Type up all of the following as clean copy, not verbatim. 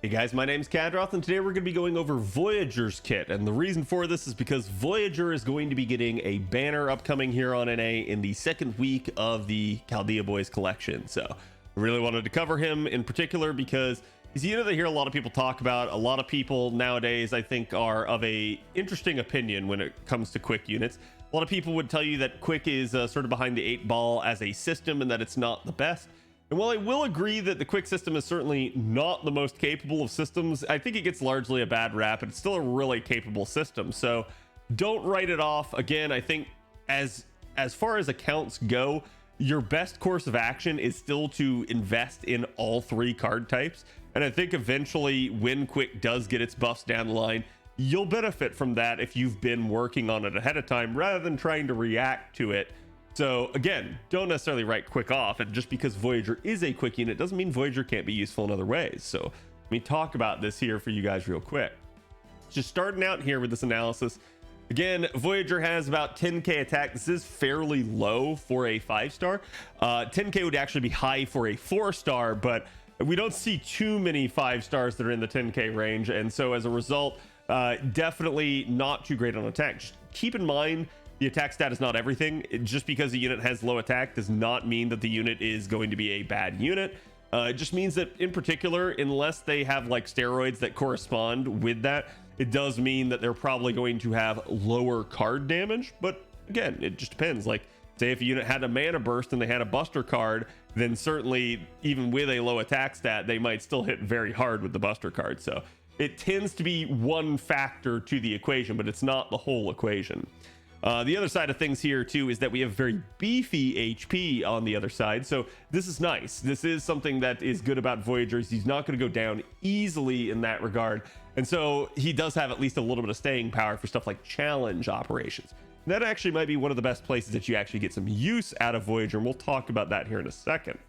Hey guys, my name's Khadroth, and today we're going to be going over Voyager's kit. And the reason for this is because Voyager is going to be getting a banner upcoming here on NA in the second week of the Chaldea Boys collection. So I really wanted to cover him in particular because he's a unit that I hear a lot of people talk about. A lot of people nowadays, I think, are of a interesting opinion when it comes to quick units. A lot of people would tell you that quick is sort of behind the eight ball as a system and that it's not the best. And while I will agree that the quick system is certainly not the most capable of systems, I think it gets largely a bad rap, and it's still a really capable system. So don't write it off. Again, I think as far as accounts go, your best course of action is still to invest in all three card types. And I think eventually when quick does get its buffs down the line, you'll benefit from that if you've been working on it ahead of time rather than trying to react to it. So again, don't necessarily write quick off, and just because Voyager is a quick unit doesn't mean Voyager can't be useful in other ways. So let me talk about this here for you guys real quick. Just starting out here with this analysis. Again, Voyager has about 10k attack. This is fairly low for a 5-star. 10k would actually be high for a 4-star, but we don't see too many 5-stars that are in the 10k range, and so as a result, definitely not too great on attack. Just keep in mind, the attack stat is not everything. Just because a unit has low attack does not mean that the unit is going to be a bad unit. It just means that in particular, unless they have like steroids that correspond with that, it does mean that they're probably going to have lower card damage. But again, it just depends. Like, say if a unit had a mana burst and they had a buster card, then certainly even with a low attack stat, they might still hit very hard with the buster card. So it tends to be one factor to the equation, but it's not the whole equation. The other side of things here too is that we have very beefy HP on the other side, so this is nice. This is something that is good about Voyager. He's not going to go down easily in that regard, and so he does have at least a little bit of staying power for stuff like challenge operations. And that actually might be one of the best places that you actually get some use out of Voyager, and we'll talk about that here in a second.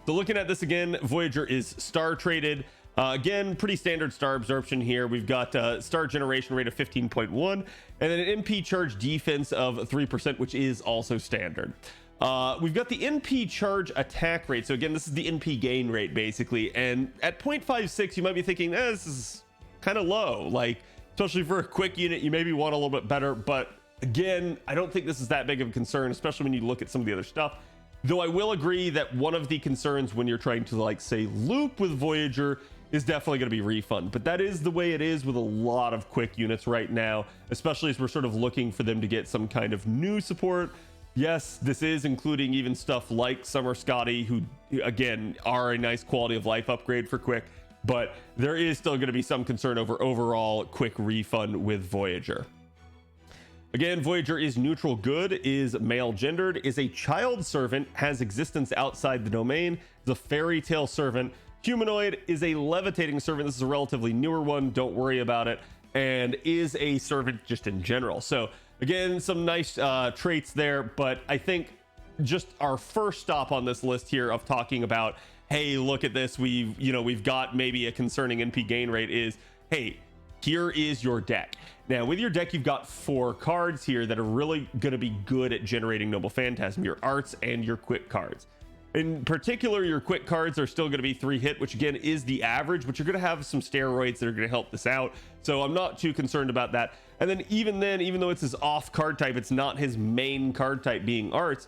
So looking at this again, Voyager is star traded. Again, pretty standard star absorption here. We've got star generation rate of 15.1 and then an NP charge defense of 3%, which is also standard. We've got the NP charge attack rate. So again, this is the NP gain rate basically. And at 0.56, you might be thinking, this is kind of low. Like, especially for a quick unit, you maybe want a little bit better. But again, I don't think this is that big of a concern, especially when you look at some of the other stuff. Though I will agree that one of the concerns when you're trying to, like, say, loop with Voyager is definitely going to be refund, but that is the way it is with a lot of quick units right now, especially as we're sort of looking for them to get some kind of new support. Yes, this is including even stuff like Summer Scotty, who again are a nice quality of life upgrade for quick, but there is still going to be some concern over overall quick refund with Voyager. Again, Voyager is neutral good, is male gendered, is a child servant, has existence outside the domain, is a fairy tale servant, humanoid, is a levitating servant. This is a relatively newer one, don't worry about it, and is a servant just in general. So again, some nice traits there, but I think just our first stop on this list here of talking about, hey, look at this, we've got maybe a concerning NP gain rate is, hey, here is your deck. Now with your deck, you've got 4 cards here that are really going to be good at generating Noble Phantasm, your arts and your quick cards. In particular, your quick cards are still going to be 3 hit, which again is the average, but you're going to have some steroids that are going to help this out. So I'm not too concerned about that. And then, even though it's his off card type, it's not his main card type being arts.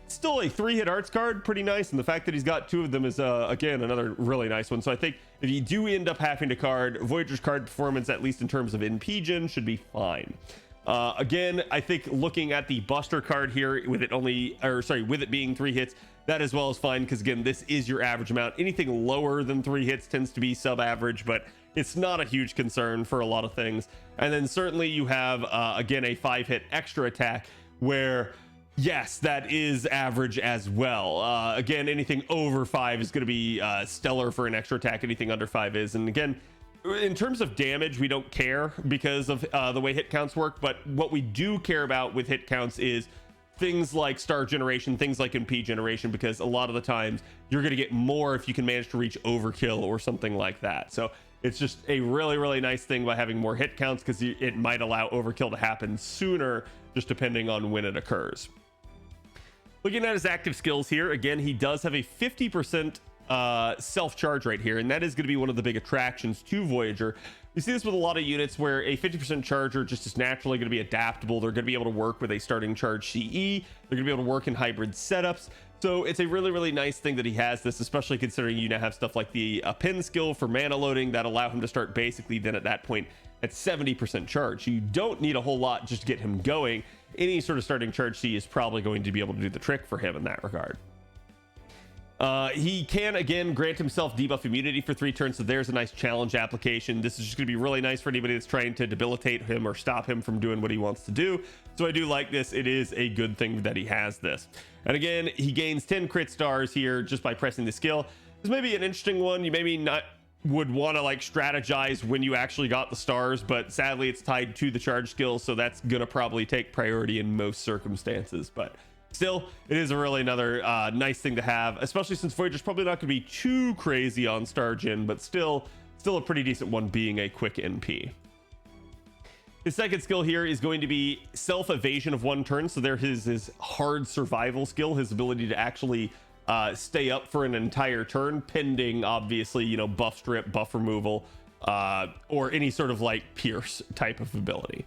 Still a 3-hit arts card, pretty nice. And the fact that he's got 2 of them is, again, another really nice one. So I think if you do end up having to card, Voyager's card performance, at least in terms of NP gen, should be fine. Again, I think looking at the Buster card here with it being 3 hits, that as well is fine, because again, this is your average amount. Anything lower than 3 hits tends to be sub-average, but it's not a huge concern for a lot of things. And then certainly you have again a 5-hit extra attack where, yes, that is average as well. Again, anything over 5 is going to be stellar for an extra attack. Anything under 5 is. And again, in terms of damage, we don't care because of the way hit counts work, but what we do care about with hit counts is things like star generation, things like NP generation, because a lot of the times you're going to get more if you can manage to reach overkill or something like that. So it's just a really, really nice thing by having more hit counts, because it might allow overkill to happen sooner, just depending on when it occurs. Looking at his active skills here, again, he does have a 50% self-charge right here, and that is going to be one of the big attractions to Voyager. You see this with a lot of units where a 50% charger just is naturally going to be adaptable. They're going to be able to work with a starting charge CE. They're going to be able to work in hybrid setups. So it's a really nice thing that he has this, especially considering you now have stuff like the pin skill for mana loading that allow him to start basically then at that point at 70% charge. You don't need a whole lot just to get him going. Any sort of starting charge C is probably going to be able to do the trick for him in that regard. He can again grant himself debuff immunity for 3 turns, so there's a nice challenge application. This is just going to be really nice for anybody that's trying to debilitate him or stop him from doing what he wants to do. So I do like this. It is a good thing that he has this. And again, he gains 10 crit stars here just by pressing the skill. This may be an interesting one. You maybe not would want to like strategize when you actually got the stars, but sadly it's tied to the charge skill, so that's gonna probably take priority in most circumstances. But still, it is a really another nice thing to have, especially since Voyager's probably not going to be too crazy on star gen, but still a pretty decent one being a quick NP. His second skill here is going to be self-evasion of 1 turn. So there is his hard survival skill, his ability to actually stay up for an entire turn, pending obviously, you know, buff strip, buff removal, or any sort of like pierce type of ability.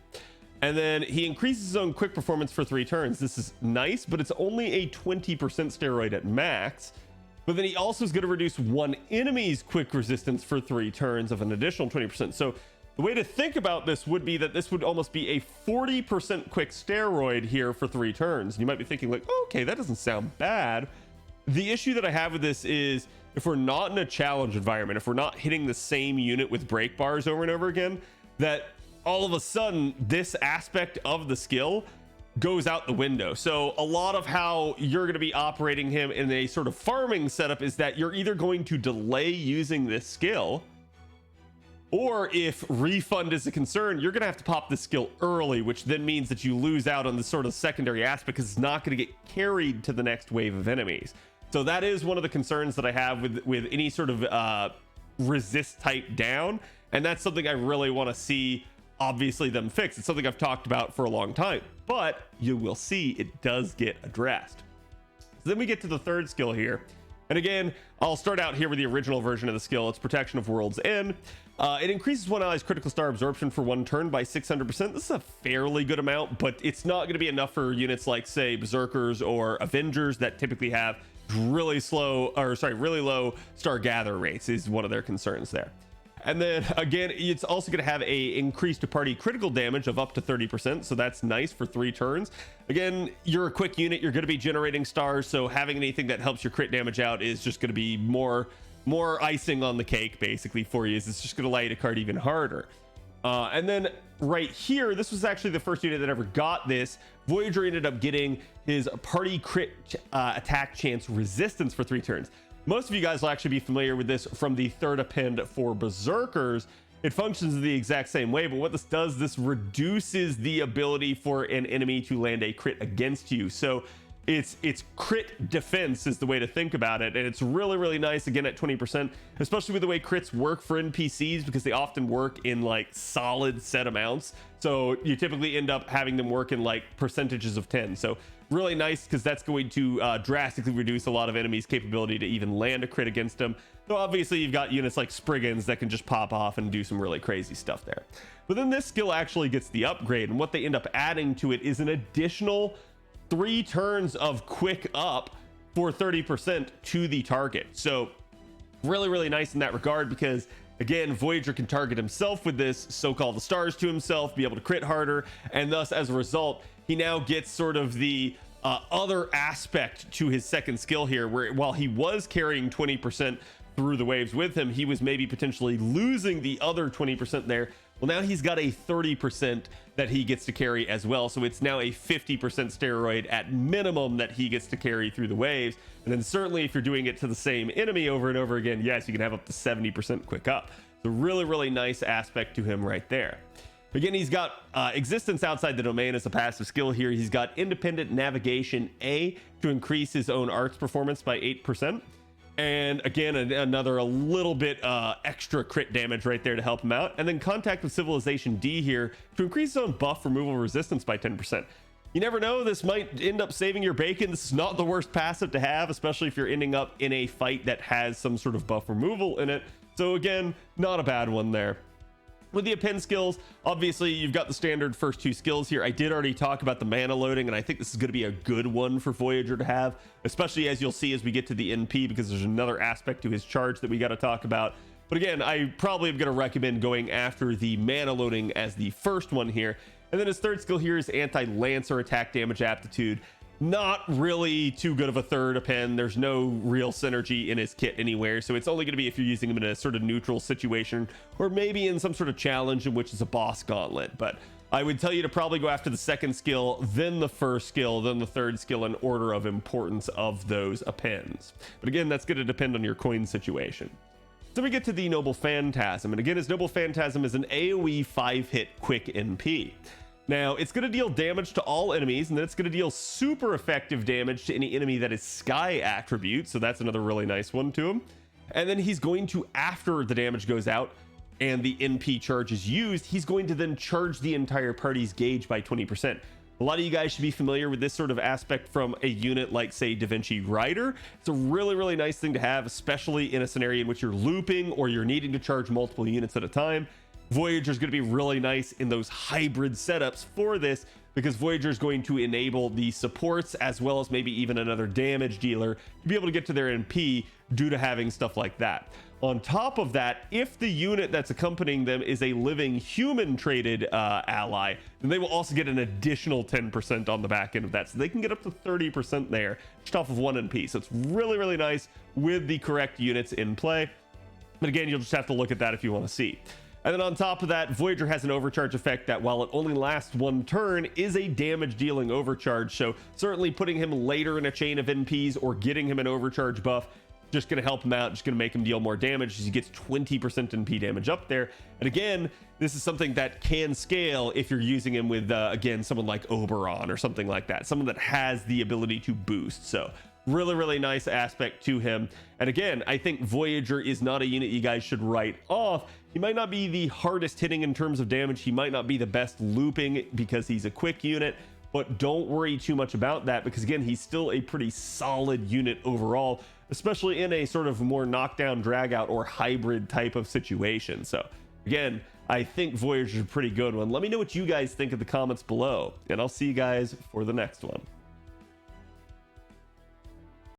And then he increases his own quick performance for 3 turns. This is nice, but it's only a 20% steroid at max. But then he also is going to reduce one enemy's quick resistance for 3 turns of an additional 20%. So the way to think about this would be that this would almost be a 40% quick steroid here for 3 turns. And you might be thinking like, oh, okay, that doesn't sound bad. The issue that I have with this is if we're not in a challenge environment, if we're not hitting the same unit with break bars over and over again, that all of a sudden this aspect of the skill goes out the window. So a lot of how you're going to be operating him in a sort of farming setup is that you're either going to delay using this skill, or if refund is a concern, you're going to have to pop this skill early, which then means that you lose out on the sort of secondary aspect because it's not going to get carried to the next wave of enemies. So that is one of the concerns that I have with any sort of resist type down, and that's something I really want to see obviously them fix. It's something I've talked about for a long time, but you will see it does get addressed. So then we get to the third skill here, and again, I'll start out here with the original version of the skill. It's Protection of World's End. It increases one ally's critical star absorption for 1 turn by 600%. This is a fairly good amount, but it's not going to be enough for units like, say, Berserkers or Avengers that typically have really low star gather rates. Is one of their concerns there. And then again, it's also going to have a increased party critical damage of up to 30%. So that's nice for 3 turns. Again, you're a quick unit. You're going to be generating stars. So having anything that helps your crit damage out is just going to be more icing on the cake basically for you. It's just going to allow you to card even harder. And then right here, this was actually the first unit that ever got this. Voyager ended up getting his party crit attack chance resistance for 3 turns. Most of you guys will actually be familiar with this from the third append for Berserkers. It functions the exact same way, but what this does, this reduces the ability for an enemy to land a crit against you. So it's crit defense is the way to think about it, and it's really nice again at 20%, especially with the way crits work for NPCs, because they often work in like solid set amounts. So you typically end up having them work in like percentages of 10. So really nice, because that's going to drastically reduce a lot of enemies' capability to even land a crit against them. So obviously you've got units like Spriggans that can just pop off and do some really crazy stuff there. But then this skill actually gets the upgrade, and what they end up adding to it is an additional 3 turns of quick up for 30% to the target. So really nice in that regard, because again, Voyager can target himself with this, so-called the stars to himself, be able to crit harder, and thus as a result he now gets sort of the other aspect to his second skill here, where while he was carrying 20% through the waves with him, he was maybe potentially losing the other 20% there. Well, now he's got a 30% that he gets to carry as well. So it's now a 50% steroid at minimum that he gets to carry through the waves. And then certainly if you're doing it to the same enemy over and over again, yes, you can have up to 70% quick up. So really nice aspect to him right there. Again, he's got existence outside the domain as a passive skill here. He's got independent navigation A to increase his own arts performance by 8%. And again, another a little bit extra crit damage right there to help him out. And then contact with civilization D here to increase his own buff removal resistance by 10%. you never know, this might end up saving your bacon. This is not the worst passive to have, especially if you're ending up in a fight that has some sort of buff removal in it. So again, not a bad one there. With the append skills, obviously you've got the standard first 2 skills here. I did already talk about the mana loading, and I think this is going to be a good one for Voyager to have, especially as you'll see as we get to the NP, because there's another aspect to his charge that we got to talk about. But again, I probably am going to recommend going after the mana loading as the first one here. And then his third skill here is anti-lancer attack damage aptitude. Not really too good of a third append. There's no real synergy in his kit anywhere, so it's only going to be if you're using him in a sort of neutral situation, or maybe in some sort of challenge in which it's a boss gauntlet. But I would tell you to probably go after the second skill, then the first skill, then the third skill in order of importance of those appends. But again, that's going to depend on your coin situation. So we get to the Noble Phantasm, and again, his Noble Phantasm is an AoE 5-hit quick NP. Now, it's going to deal damage to all enemies, and then it's going to deal super effective damage to any enemy that is Sky attribute, so that's another really nice one to him. And then he's going to, after the damage goes out and the NP charge is used, he's going to then charge the entire party's gauge by 20%. A lot of you guys should be familiar with this sort of aspect from a unit like, say, Da Vinci Rider. It's a really, really nice thing to have, especially in a scenario in which you're looping or you're needing to charge multiple units at a time. Voyager is going to be really nice in those hybrid setups for this, because Voyager is going to enable the supports as well as maybe even another damage dealer to be able to get to their NP due to having stuff like that. On top of that, if the unit that's accompanying them is a living human traded ally, then they will also get an additional 10% on the back end of that, so they can get up to 30% there just off of 1 NP. So it's really, really nice with the correct units in play. But again, you'll just have to look at that if you want to see. And then on top of that, Voyager has an overcharge effect that, while it only lasts 1 turn, is a damage dealing overcharge. So certainly putting him later in a chain of NPs or getting him an overcharge buff, just going to help him out, just going to make him deal more damage as he gets 20% NP damage up there. And again, this is something that can scale if you're using him with, again, someone like Oberon or something like that, someone that has the ability to boost. So really, really nice aspect to him. And again, I think Voyager is not a unit you guys should write off. He might not be the hardest hitting in terms of damage. He might not be the best looping because he's a quick unit, but don't worry too much about that, because again, he's still a pretty solid unit overall, especially in a sort of more knockdown, drag out, or hybrid type of situation. So again, I think Voyager's a pretty good one. Let me know what you guys think in the comments below, and I'll see you guys for the next one.